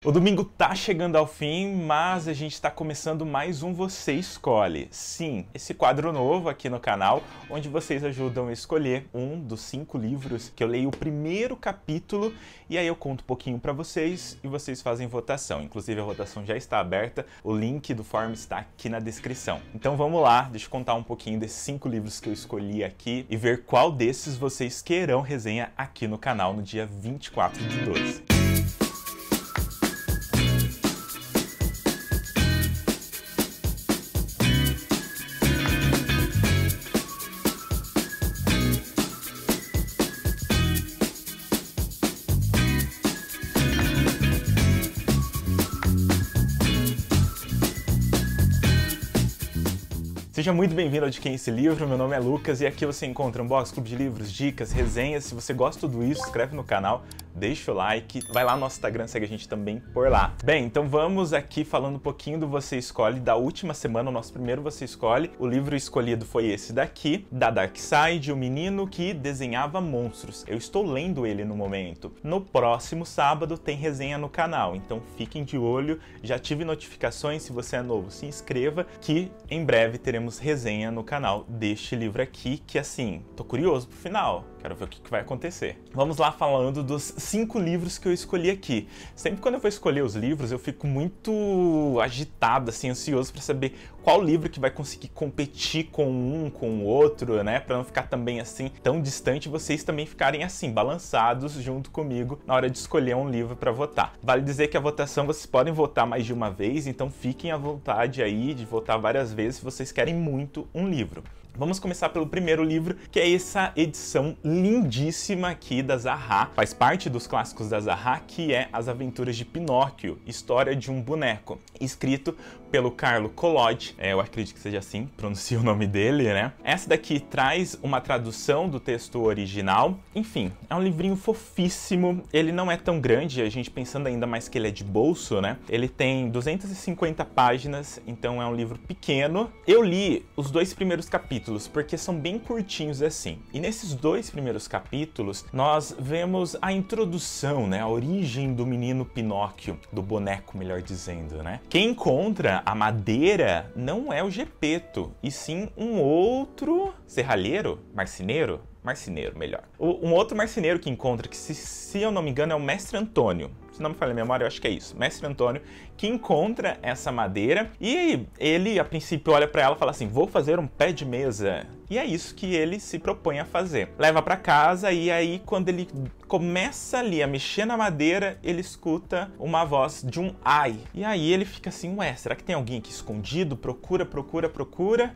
O domingo tá chegando ao fim, mas a gente está começando mais um Você Escolhe. Sim, esse quadro novo aqui no canal, onde vocês ajudam a escolher um dos 5 livros que eu leio o primeiro capítulo e aí eu conto um pouquinho para vocês e vocês fazem votação. Inclusive a votação já está aberta, o link do form está aqui na descrição. Então vamos lá, deixa eu contar um pouquinho desses 5 livros que eu escolhi aqui e ver qual desses vocês querão resenha aqui no canal no dia 24/12. Seja muito bem-vindo ao De Quem é Esse Livro, meu nome é Lucas e aqui você encontra um box, clube de livros, dicas, resenhas. Se você gosta de tudo isso, se inscreve no canal, deixa o like, vai lá no nosso Instagram, segue a gente também por lá. Bem, então vamos aqui falando um pouquinho do Você Escolhe da última semana, o nosso primeiro Você Escolhe. O livro escolhido foi esse daqui, da Darkside, O Menino que Desenhava Monstros. Eu estou lendo ele no momento. No próximo sábado tem resenha no canal, então fiquem de olho, já ative notificações, se você é novo, se inscreva, que em breve teremos resenha no canal deste livro aqui, que assim, tô curioso pro final, quero ver o que vai acontecer. Vamos lá falando dos 5 livros que eu escolhi aqui. Sempre quando eu vou escolher os livros, eu fico muito agitado, assim, ansioso para saber qual livro que vai conseguir competir com um, com o outro, né, para não ficar também assim, tão distante, e vocês também ficarem assim, balançados junto comigo na hora de escolher um livro para votar. Vale dizer que a votação vocês podem votar mais de uma vez, então fiquem à vontade aí de votar várias vezes se vocês querem muito um livro. Vamos começar pelo primeiro livro, que é essa edição lindíssima aqui da Zahar. Faz parte dos clássicos da Zahar, que é As Aventuras de Pinóquio, História de um Boneco, escrito pelo Carlo Collodi, eu acredito que seja assim, pronuncia o nome dele, né? Essa daqui traz uma tradução do texto original. Enfim, é um livrinho fofíssimo, ele não é tão grande, a gente pensando ainda mais que ele é de bolso, né? Ele tem 250 páginas, então é um livro pequeno. Eu li os 2 primeiros capítulos, porque são bem curtinhos assim. E nesses 2 primeiros capítulos, nós vemos a introdução, né? A origem do menino Pinóquio, do boneco, melhor dizendo, né? Quem encontra a madeira não é o Gepeto, e sim um outro serralheiro, marceneiro, melhor. Um outro marceneiro que encontra, que se eu não me engano é o Mestre Antônio. Se não me falha a memória, eu acho que é isso. Mestre Antônio, que encontra essa madeira e ele, a princípio, olha para ela e fala assim, vou fazer um pé de mesa. E é isso que ele se propõe a fazer. Leva para casa e aí, quando ele começa ali a mexer na madeira, ele escuta uma voz de um ai. E aí ele fica assim, ué, será que tem alguém aqui escondido? Procura,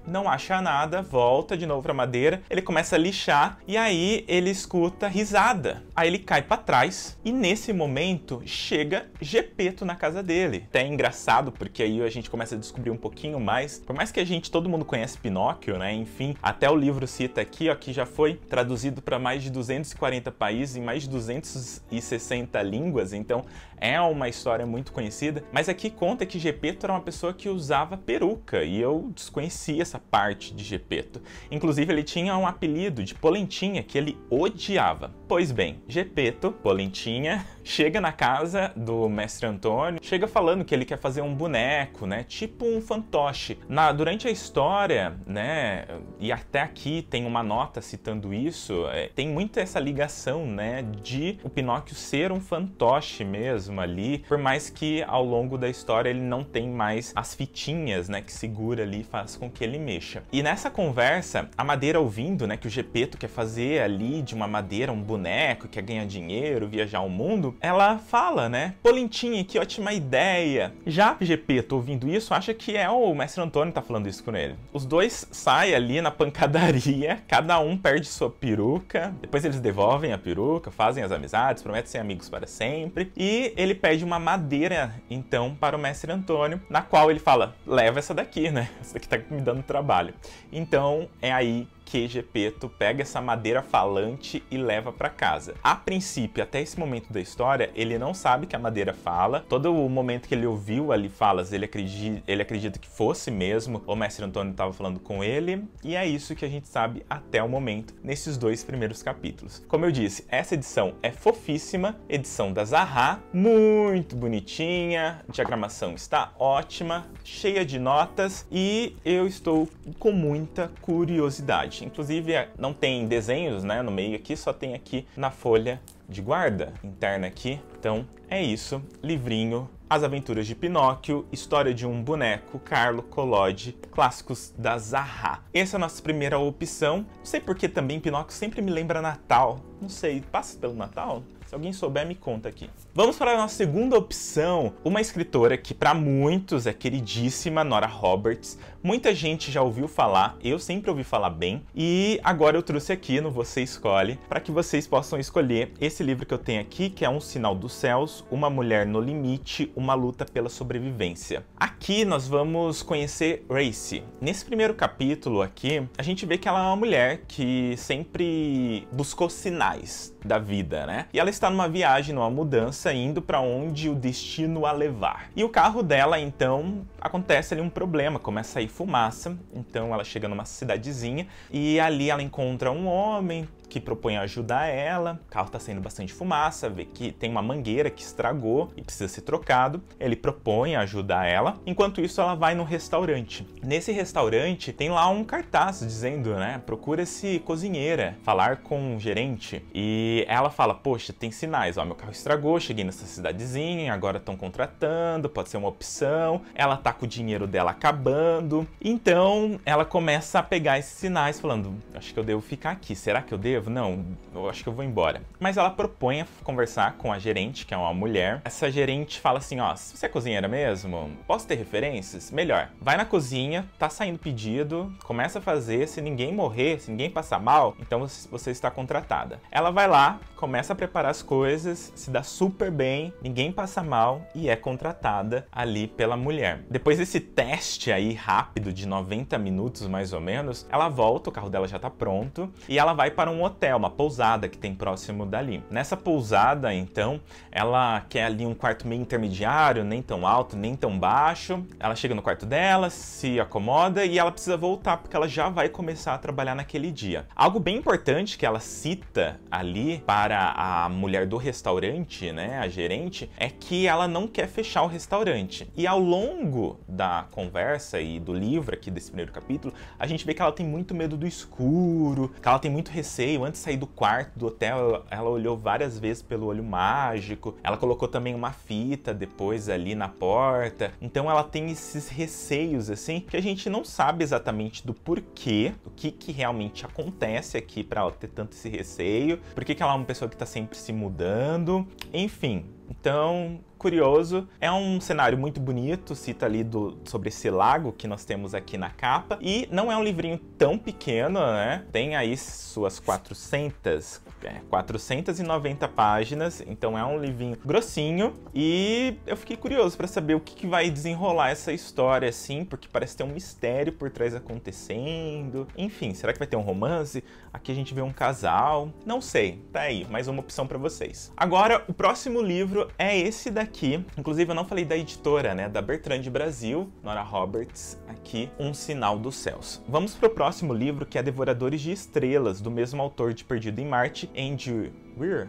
não acha nada, volta de novo pra madeira, ele começa a lixar e aí ele escuta risada. Aí ele cai para trás e nesse momento chega Gepeto na casa dele. Até é engraçado porque aí a gente começa a descobrir um pouquinho mais. Por mais que todo mundo conhece Pinóquio, né? Enfim, até o livro cita aqui, ó, que já foi traduzido para mais de 240 países, em mais de 260 línguas, então é uma história muito conhecida. Mas aqui conta que Gepeto era uma pessoa que usava peruca e eu desconhecia essa parte de Gepeto. Inclusive ele tinha um apelido de Polentinha que ele odiava. Pois bem, Gepeto, Polentinha, chega na casa do Mestre Antônio, chega falando que ele quer fazer um boneco, né, tipo um fantoche. Durante a história, né, e até aqui tem uma nota citando isso, tem muito essa ligação, né, de o Pinóquio ser um fantoche mesmo ali, por mais que ao longo da história ele não tem mais as fitinhas, né, que segura ali e faz com que ele mexa. E nessa conversa, a madeira ouvindo, né, que o Gepeto quer fazer ali de uma madeira um boneco, quer ganhar dinheiro, viajar ao mundo, ela fala, né, Polentinha, que ótima ideia. Já Gepeto, ouvindo isso, acha que é o Mestre Antônio que tá falando isso com ele. Os dois saem ali na pancadaria, cada um perde sua peruca, depois eles devolvem a peruca, fazem as amizades, prometem ser amigos para sempre, e ele pede uma madeira, então, para o Mestre Antônio, na qual ele fala, leva essa daqui, né, essa daqui tá me dando trabalho. Então, é aí que Gepeto pega essa madeira falante e leva para casa. A princípio, até esse momento da história, ele não sabe que a madeira fala. Todo o momento que ele ouviu ali falas, ele acredita que fosse mesmo o mestre Antônio estava falando com ele, e é isso que a gente sabe até o momento, nesses 2 primeiros capítulos. Como eu disse, essa edição é fofíssima, edição da Zahra, muito bonitinha, a diagramação está ótima, cheia de notas, e eu estou com muita curiosidade. Inclusive, não tem desenhos, né, no meio aqui, só tem aqui na folha de guarda interna aqui. Então é isso, livrinho As Aventuras de Pinóquio, História de um Boneco, Carlo Collodi, clássicos da Zahra. Essa é a nossa primeira opção. Não sei porque também Pinóquio sempre me lembra Natal. Não sei, passa pelo Natal? Se alguém souber, me conta aqui. Vamos para a nossa segunda opção, uma escritora que para muitos é queridíssima, Nora Roberts. Muita gente já ouviu falar, eu sempre ouvi falar bem, e agora eu trouxe aqui no Você Escolhe, para que vocês possam escolher esse livro que eu tenho aqui, que é Um Sinal dos Céus, Uma Mulher no Limite, Uma Luta pela Sobrevivência. Aqui nós vamos conhecer Racy. Nesse primeiro capítulo aqui, a gente vê que ela é uma mulher que sempre buscou sinais da vida, né? E ela está numa viagem, numa mudança, indo para onde o destino a levar. E o carro dela, então, acontece ali um problema, começa a sair fumaça, então ela chega numa cidadezinha e ali ela encontra um homem que propõe ajudar ela. O carro tá saindo bastante fumaça, vê que tem uma mangueira que estragou e precisa ser trocado. Ele propõe ajudar ela. Enquanto isso, ela vai num restaurante. Nesse restaurante tem lá um cartaz dizendo, né, procura-se cozinheira, falar com o gerente. E ela fala, poxa, tem sinais, ó, meu carro estragou, cheguei nessa cidadezinha, agora estão contratando, pode ser uma opção. Ela tá com o dinheiro dela acabando. Então ela começa a pegar esses sinais falando, acho que eu devo ficar aqui, será que eu devo? Não, eu acho que eu vou embora. Mas ela propõe a conversar com a gerente, que é uma mulher. Essa gerente fala assim, ó, se você é cozinheira mesmo, posso ter referências? Melhor, vai na cozinha, tá saindo pedido, começa a fazer, se ninguém morrer, se ninguém passar mal, então você está contratada. Ela vai lá, começa a preparar as coisas, se dá super bem, ninguém passa mal e é contratada ali pela mulher. Depois desse teste aí rápido de 90 minutos mais ou menos, ela volta, o carro dela já tá pronto e ela vai para um hotel, uma pousada que tem próximo dali. Nessa pousada, então, ela quer ali um quarto meio intermediário, nem tão alto, nem tão baixo. Ela chega no quarto dela, se acomoda e ela precisa voltar porque ela já vai começar a trabalhar naquele dia. Algo bem importante que ela cita ali para a mulher do restaurante, né, a gerente, é que ela não quer fechar o restaurante. E ao longo da conversa e do livro aqui desse primeiro capítulo, a gente vê que ela tem muito medo do escuro, que ela tem muito receio. Antes de sair do quarto do hotel, ela olhou várias vezes pelo olho mágico. Ela colocou também uma fita depois ali na porta. Então ela tem esses receios, assim, que a gente não sabe exatamente do porquê, do que realmente acontece aqui para ela ter tanto esse receio, por que ela é uma pessoa que tá sempre se mudando, enfim. Então, curioso, é um cenário muito bonito, cita ali sobre esse lago que nós temos aqui na capa, e não é um livrinho tão pequeno, né? Tem aí suas 490 páginas, então é um livrinho grossinho, e eu fiquei curioso para saber o que vai desenrolar essa história, assim, porque parece ter um mistério por trás acontecendo, enfim, será que vai ter um romance? Aqui a gente vê um casal, não sei, tá aí, mais uma opção para vocês. Agora, o próximo livro é esse daqui, inclusive eu não falei da editora, né, da Bertrand Brasil, Nora Roberts, aqui, Um Sinal dos Céus. Vamos pro próximo livro, que é Devoradores de Estrelas, do mesmo autor de Perdido em Marte, Andy Weir,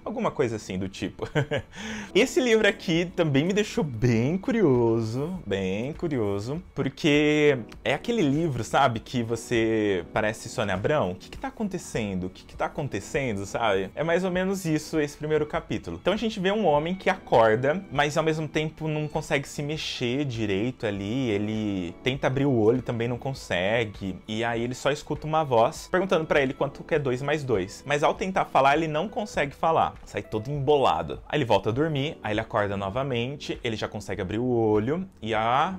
alguma coisa assim do tipo. Esse livro aqui também me deixou bem curioso, porque é aquele livro, sabe, que você parece Sônia Abrão. O que tá acontecendo? O que tá acontecendo, sabe? É mais ou menos isso, esse primeiro capítulo. Então a gente vê um homem que acorda, mas ao mesmo tempo não consegue se mexer direito ali, ele tenta abrir o olho e também não consegue, e aí ele só escuta uma voz perguntando pra ele quanto que é 2 mais 2. Mas ao tentar falar, ele não consegue consegue falar, sai todo embolado. Aí ele volta a dormir, aí ele acorda novamente, ele já consegue abrir o olho e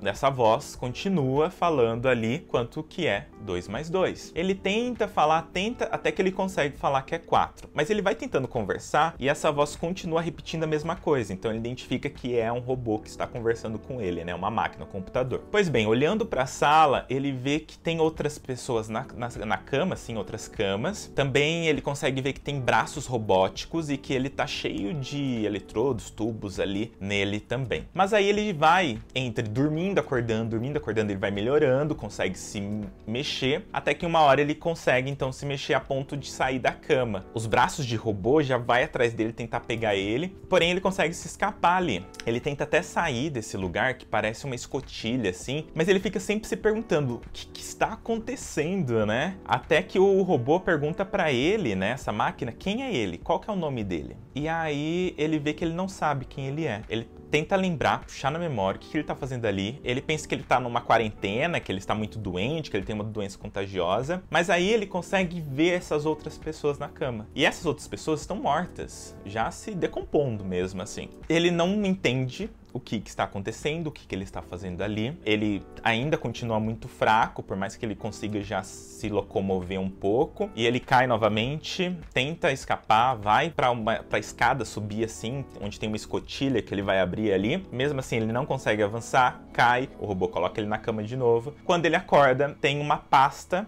essa voz continua falando ali quanto que é 2 mais 2. Ele tenta falar, até que ele consegue falar que é 4. Mas ele vai tentando conversar e essa voz continua repetindo a mesma coisa. Então ele identifica que é um robô que está conversando com ele, né? Uma máquina, um computador. Pois bem, olhando para a sala, ele vê que tem outras pessoas na cama, assim, outras camas. Também ele consegue ver que tem braços robóticos e que ele tá cheio de eletrodos, tubos ali nele também. Mas aí ele vai entre dormindo, acordando, ele vai melhorando, consegue se mexer, até que uma hora ele consegue então se mexer a ponto de sair da cama. Os braços de robô já vai atrás dele tentar pegar ele, porém ele consegue se escapar ali. Ele tenta até sair desse lugar que parece uma escotilha assim, mas ele fica sempre se perguntando o que está acontecendo, né? Até que o robô pergunta pra ele, né, essa máquina, quem é ele? Qual que é o nome dele? E aí ele vê que ele não sabe quem ele é. Ele tenta lembrar, puxar na memória o que ele tá fazendo ali. Ele pensa que ele tá numa quarentena, que ele está muito doente, que ele tem uma doença contagiosa. Mas aí ele consegue ver essas outras pessoas na cama. E essas outras pessoas estão mortas, já se decompondo mesmo, assim. Ele não entende o que está acontecendo, o que ele está fazendo ali. Ele ainda continua muito fraco, por mais que ele consiga já se locomover um pouco. E ele cai novamente, tenta escapar, vai para a escada subir assim, onde tem uma escotilha que ele vai abrir ali. Mesmo assim, ele não consegue avançar, cai, o robô coloca ele na cama de novo. Quando ele acorda, tem uma pasta,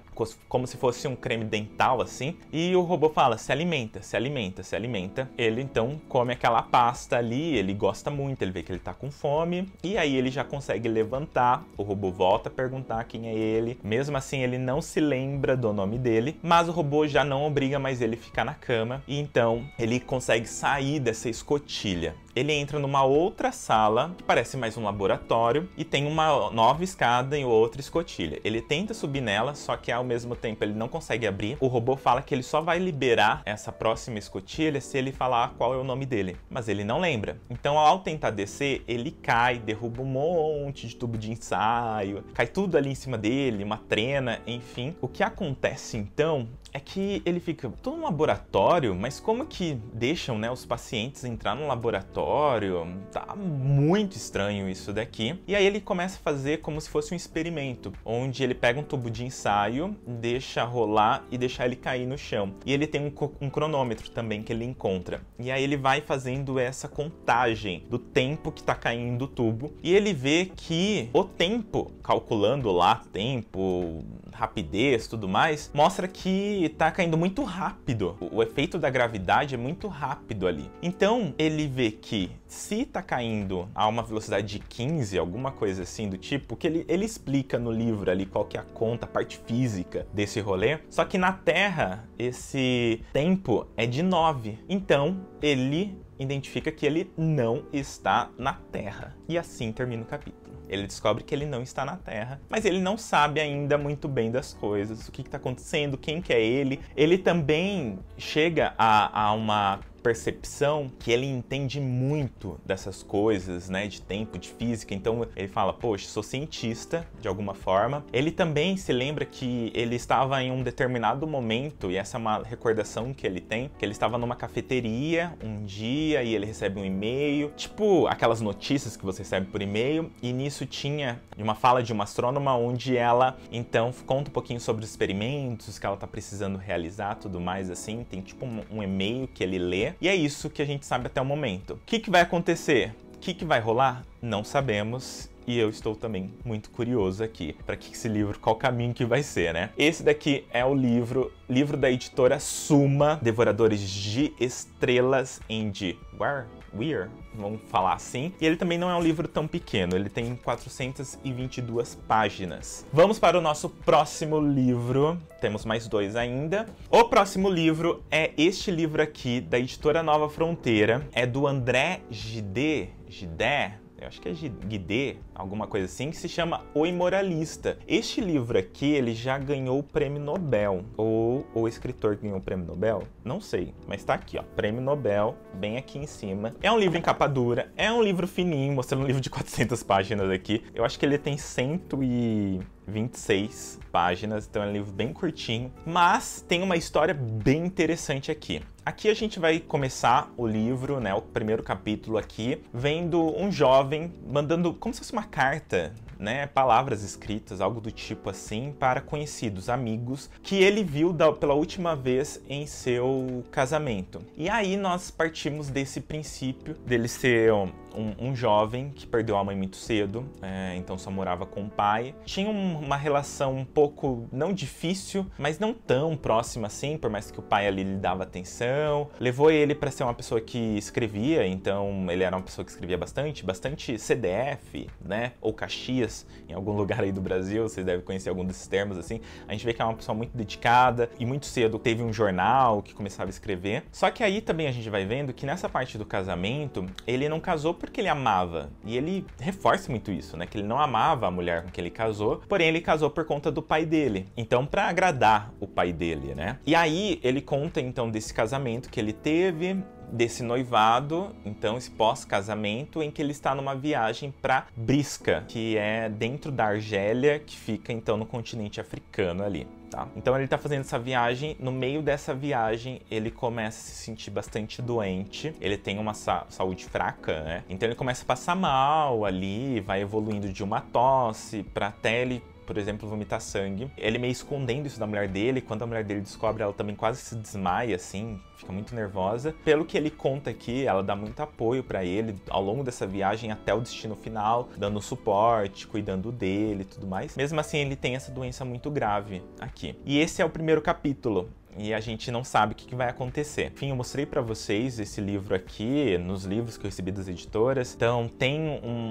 como se fosse um creme dental assim, e o robô fala, se alimenta, se alimenta, se alimenta. Ele então come aquela pasta ali, ele gosta muito, ele vê que ele tá com fome, e aí ele já consegue levantar, o robô volta a perguntar quem é ele, mesmo assim ele não se lembra do nome dele, mas o robô já não obriga mais ele a ficar na cama, e então ele consegue sair dessa escotilha. Ele entra numa outra sala, que parece mais um laboratório, e tem uma nova escada e outra escotilha. Ele tenta subir nela, só que ao mesmo tempo ele não consegue abrir. O robô fala que ele só vai liberar essa próxima escotilha se ele falar qual é o nome dele, mas ele não lembra. Então, ao tentar descer, ele cai, derruba um monte de tubo de ensaio, cai tudo ali em cima dele, uma trena, enfim. O que acontece então é que ele fica todo no laboratório, mas como que deixam, né, os pacientes entrar no laboratório? Tá muito estranho isso daqui. E aí ele começa a fazer como se fosse um experimento, onde ele pega um tubo de ensaio, deixa rolar e deixa ele cair no chão. E ele tem um cronômetro também que ele encontra. E aí ele vai fazendo essa contagem do tempo que tá caindo o tubo. E ele vê que o tempo, calculando lá tempo, rapidez, tudo mais, mostra que tá caindo muito rápido. O efeito da gravidade é muito rápido ali. Então, ele vê que se tá caindo a uma velocidade de 15, alguma coisa assim do tipo, que ele explica no livro ali qual que é a conta, a parte física desse rolê, só que na Terra esse tempo é de 9. Então, ele identifica que ele não está na Terra. E assim termina o capítulo. Ele descobre que ele não está na Terra, mas ele não sabe ainda muito bem das coisas, o que está acontecendo, quem que é ele. Ele também chega a uma percepção que ele entende muito dessas coisas, né, de tempo, de física. Então ele fala, poxa, sou cientista de alguma forma. Ele também se lembra que ele estava em um determinado momento, e essa é uma recordação que ele tem, que ele estava numa cafeteria um dia e ele recebe um e-mail, tipo aquelas notícias que você recebe por e-mail, e nisso tinha uma fala de uma astrônoma onde ela então conta um pouquinho sobre os experimentos que ela tá precisando realizar, tudo mais assim. Tem tipo um e-mail que ele lê. E é isso que a gente sabe até o momento. O que vai acontecer? O que vai rolar? Não sabemos. E eu estou também muito curioso aqui para que esse livro, qual caminho que vai ser, né? Esse daqui é o livro da editora Suma, Devoradores de Estrelas Weir, vamos falar assim. E ele também não é um livro tão pequeno, ele tem 422 páginas. Vamos para o nosso próximo livro, temos mais 2 ainda. O próximo livro é este livro aqui, da editora Nova Fronteira, é do André Gide, eu acho que é Guidé, alguma coisa assim, que se chama O Imoralista. Este livro aqui, ele já ganhou o Prêmio Nobel. Ou o escritor ganhou o Prêmio Nobel? Não sei, mas tá aqui, ó, Prêmio Nobel, bem aqui em cima. É um livro em capa dura, é um livro fininho, mostrando um livro de 400 páginas aqui. Eu acho que ele tem 126 páginas, então é um livro bem curtinho, mas tem uma história bem interessante aqui. Aqui a gente vai começar o livro, né, o primeiro capítulo aqui, vendo um jovem mandando como se fosse uma carta, né, palavras escritas, algo do tipo assim, para conhecidos, amigos, que ele viu pela última vez em seu casamento. E aí nós partimos desse princípio dele ser um jovem que perdeu a mãe muito cedo, então só morava com o pai. Tinha uma relação um pouco, não difícil, mas não tão próxima assim, por mais que o pai ali lhe dava atenção. Levou ele para ser uma pessoa que escrevia, então ele era uma pessoa que escrevia bastante CDF, né, ou Caxias, em algum lugar aí do Brasil, vocês devem conhecer algum desses termos assim. A gente vê que é uma pessoa muito dedicada e muito cedo teve um jornal que começava a escrever. Só que aí também a gente vai vendo que nessa parte do casamento, ele não casou porque ele amava. E ele reforça muito isso, né? Que ele não amava a mulher com quem ele casou, porém ele casou por conta do pai dele. Então, para agradar o pai dele, né? E aí ele conta então desse casamento que ele teve, desse noivado, então esse pós-casamento, em que ele está numa viagem para Brisca, que é dentro da Argélia, que fica então no continente africano ali. Tá? Então ele tá fazendo essa viagem, no meio dessa viagem ele começa a se sentir bastante doente, ele tem uma saúde fraca, né? Então ele começa a passar mal ali, vai evoluindo de uma tosse para até ele, por exemplo, vomitar sangue. Ele meio escondendo isso da mulher dele, quando a mulher dele descobre, ela também quase se desmaia, assim, fica muito nervosa. Pelo que ele conta aqui, ela dá muito apoio pra ele ao longo dessa viagem até o destino final, dando suporte, cuidando dele e tudo mais. Mesmo assim, ele tem essa doença muito grave aqui. E esse é o primeiro capítulo. E a gente não sabe o que vai acontecer. Enfim, eu mostrei pra vocês esse livro aqui, nos livros que eu recebi das editoras. Então, tem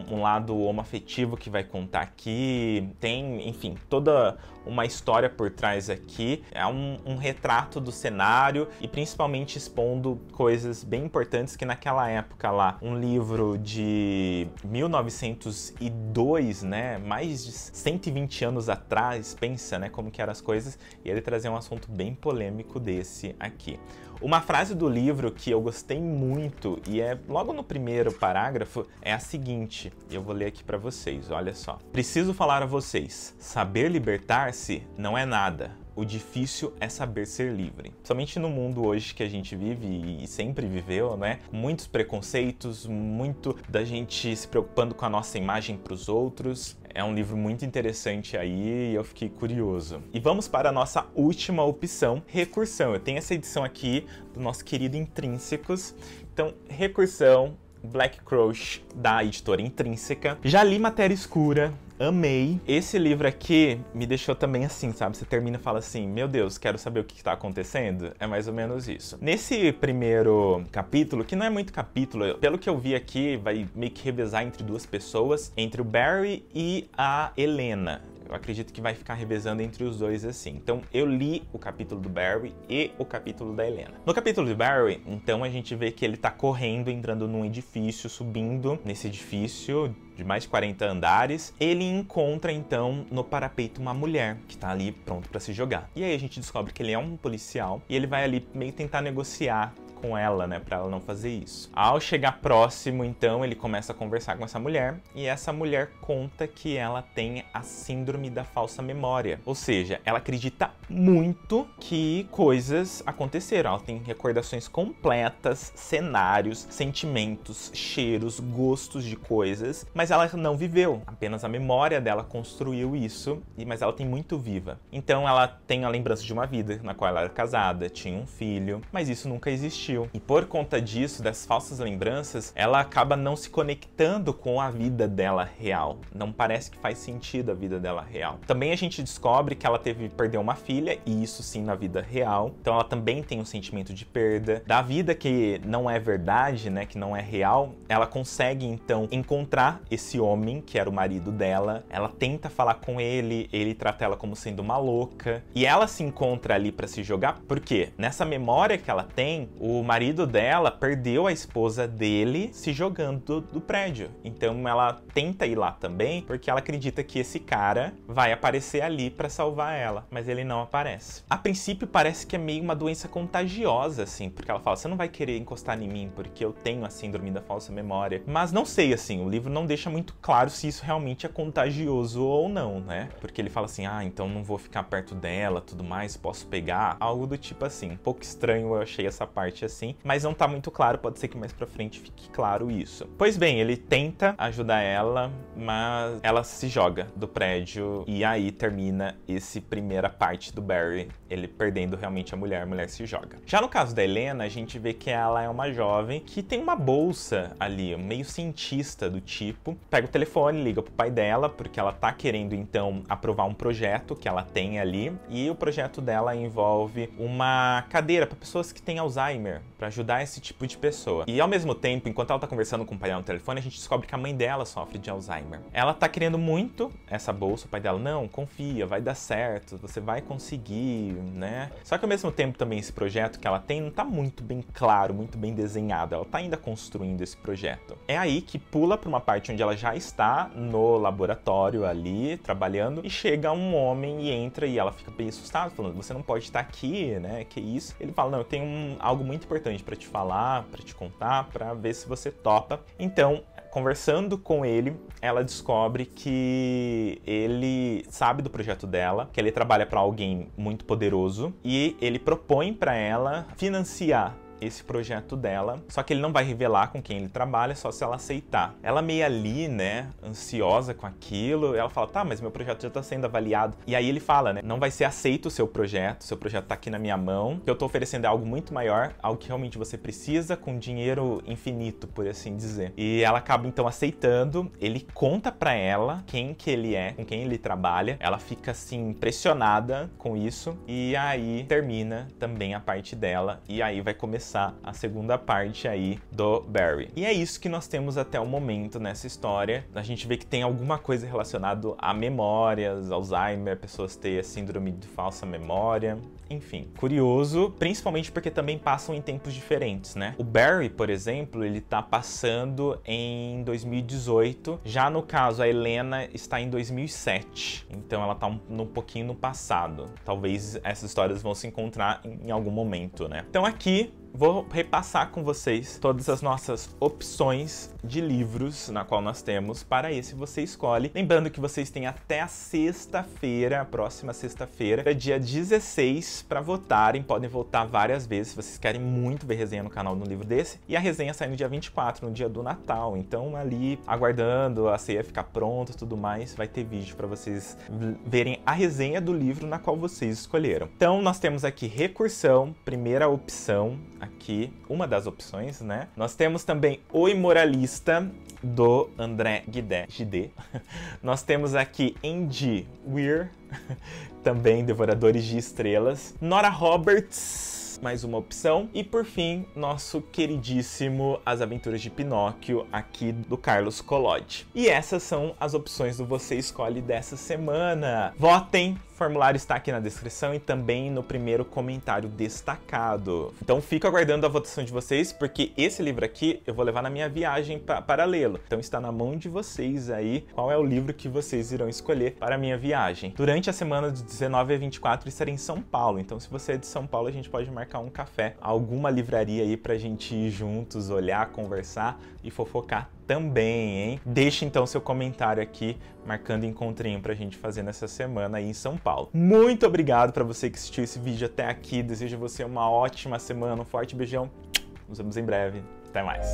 um lado homoafetivo que vai contar aqui. Tem, enfim, toda uma história por trás aqui. É um retrato do cenário e principalmente expondo coisas bem importantes que naquela época lá, um livro de 1902, né? Mais de 120 anos atrás, pensa, né? Como que eram as coisas. E ele trazia um assunto bem polêmico desse aqui. Uma frase do livro que eu gostei muito, e é logo no primeiro parágrafo, é a seguinte, eu vou ler aqui para vocês, olha só. Preciso falar a vocês, saber libertar-se não é nada. O difícil é saber ser livre. Somente no mundo hoje que a gente vive e sempre viveu, né? Muitos preconceitos, muito da gente se preocupando com a nossa imagem para os outros. É um livro muito interessante aí e eu fiquei curioso. E vamos para a nossa última opção, recursão. Eu tenho essa edição aqui do nosso querido Intrínsecos. Então, recursão, Black Crush, da editora Intrínseca. Já li Matéria Escura. Amei. Esse livro aqui me deixou também assim, sabe? Você termina e fala assim, meu Deus, quero saber o que está acontecendo. É mais ou menos isso. Nesse primeiro capítulo, que não é muito capítulo, pelo que eu vi aqui, vai meio que revezar entre duas pessoas, entre o Barry e a Helena. Eu acredito que vai ficar revezando entre os dois assim. Então, eu li o capítulo do Barry e o capítulo da Helena. No capítulo do Barry, então, a gente vê que ele tá correndo, entrando num edifício, subindo nesse edifício de mais de 40 andares. Ele encontra, então, no parapeito uma mulher que tá ali pronto pra se jogar. E aí a gente descobre que ele é um policial e ele vai ali meio tentar negociar com ela, né, pra ela não fazer isso. Ao chegar próximo, então, ele começa a conversar com essa mulher e essa mulher conta que ela tem a síndrome da falsa memória. Ou seja, ela acredita muito que coisas aconteceram. Ela tem recordações completas, cenários, sentimentos, cheiros, gostos de coisas, mas ela não viveu. Apenas a memória dela construiu isso, mas ela tem muito viva. Então, ela tem a lembrança de uma vida na qual ela era casada, tinha um filho, mas isso nunca existiu. E por conta disso, dessas falsas lembranças, ela acaba não se conectando com a vida dela real. Não parece que faz sentido a vida dela real. Também a gente descobre que ela perdeu uma filha, e isso sim na vida real. Então ela também tem um sentimento de perda. Da vida que não é verdade, né, que não é real, ela consegue então encontrar esse homem, que era o marido dela. Ela tenta falar com ele, ele trata ela como sendo uma louca. E ela se encontra ali pra se jogar, porque nessa memória que ela tem, o marido dela perdeu a esposa dele se jogando do prédio. Então ela tenta ir lá também, porque ela acredita que esse cara vai aparecer ali pra salvar ela, mas ele não aparece. A princípio parece que é meio uma doença contagiosa, assim, porque ela fala, você não vai querer encostar em mim porque eu tenho a síndrome da falsa memória. Mas não sei, assim, o livro não deixa muito claro se isso realmente é contagioso ou não, né? Porque ele fala assim, então não vou ficar perto dela, tudo mais, posso pegar, algo do tipo assim. Um pouco estranho eu achei essa parte assim. assim, mas não tá muito claro, pode ser que mais pra frente fique claro isso. Pois bem, ele tenta ajudar ela, mas ela se joga do prédio e aí termina essa primeira parte do Barry, ele perdendo realmente a mulher se joga. Já no caso da Helena, a gente vê que ela é uma jovem que tem uma bolsa ali, meio cientista do tipo, pega o telefone, liga pro pai dela, porque ela tá querendo então aprovar um projeto que ela tem ali, e o projeto dela envolve uma cadeira para pessoas que têm Alzheimer, para ajudar esse tipo de pessoa. E ao mesmo tempo, enquanto ela tá conversando com o pai dela no telefone, a gente descobre que a mãe dela sofre de Alzheimer. Ela tá querendo muito essa bolsa, o pai dela, não, confia, vai dar certo, você vai conseguir, né? Só que ao mesmo tempo também esse projeto que ela tem não tá muito bem claro, muito bem desenhado, ela tá ainda construindo esse projeto. É aí que pula para uma parte onde ela já está no laboratório ali, trabalhando, e chega um homem e entra e ela fica bem assustada, falando, você não pode estar aqui, né? Que isso? Ele fala, não, eu tenho algo muito importante para te falar, para te contar, para ver se você topa. Então, conversando com ele, ela descobre que ele sabe do projeto dela, que ele trabalha para alguém muito poderoso e ele propõe para ela financiar esse projeto dela, só que ele não vai revelar com quem ele trabalha, só se ela aceitar. Ela meio ali, né, ansiosa com aquilo, ela fala, tá, mas meu projeto já tá sendo avaliado. E aí ele fala, né, não vai ser aceito o seu projeto tá aqui na minha mão, que eu tô oferecendo algo muito maior, algo que realmente você precisa, com dinheiro infinito, por assim dizer. E ela acaba então aceitando, ele conta pra ela quem que ele é, com quem ele trabalha, ela fica assim, impressionada com isso, e aí termina também a parte dela, e aí vai começar a segunda parte aí do Barry. E é isso que nós temos até o momento nessa história. A gente vê que tem alguma coisa relacionada a memórias, Alzheimer, pessoas terem a síndrome de falsa memória, enfim. Curioso, principalmente porque também passam em tempos diferentes, né? O Barry, por exemplo, ele tá passando em 2018, já no caso a Helena está em 2007, então ela tá um pouquinho no passado. Talvez essas histórias vão se encontrar em algum momento, né? Então aqui vou repassar com vocês todas as nossas opções de livros na qual nós temos para esse você escolhe. Lembrando que vocês têm até a sexta-feira, a próxima sexta-feira, dia 16, para votarem. Podem votar várias vezes se vocês querem muito ver resenha no canal de um livro desse. E a resenha sai no dia 24, no dia do Natal. Então ali, aguardando a ceia ficar pronta e tudo mais, vai ter vídeo para vocês verem a resenha do livro na qual vocês escolheram. Então nós temos aqui Recursão, primeira opção, aqui, uma das opções, né? Nós temos também O Imoralista, do André Gide. Nós temos aqui Andy Weir, também Devoradores de Estrelas. Nora Roberts, mais uma opção. E por fim, nosso queridíssimo As Aventuras de Pinóquio, aqui do Carlos Collodi. E essas são as opções do Você Escolhe dessa semana. Votem! O formulário está aqui na descrição e também no primeiro comentário destacado. Então fico aguardando a votação de vocês, porque esse livro aqui eu vou levar na minha viagem para lê-lo. Então está na mão de vocês aí qual é o livro que vocês irão escolher para a minha viagem. Durante a semana de 19 a 24 estarei em São Paulo, então se você é de São Paulo a gente pode marcar um café, alguma livraria aí pra gente ir juntos, olhar, conversar e fofocar também, hein? Deixe então seu comentário aqui, marcando encontrinho pra gente fazer nessa semana aí em São Paulo. Muito obrigado pra você que assistiu esse vídeo até aqui, desejo a você uma ótima semana, um forte beijão, nos vemos em breve, até mais!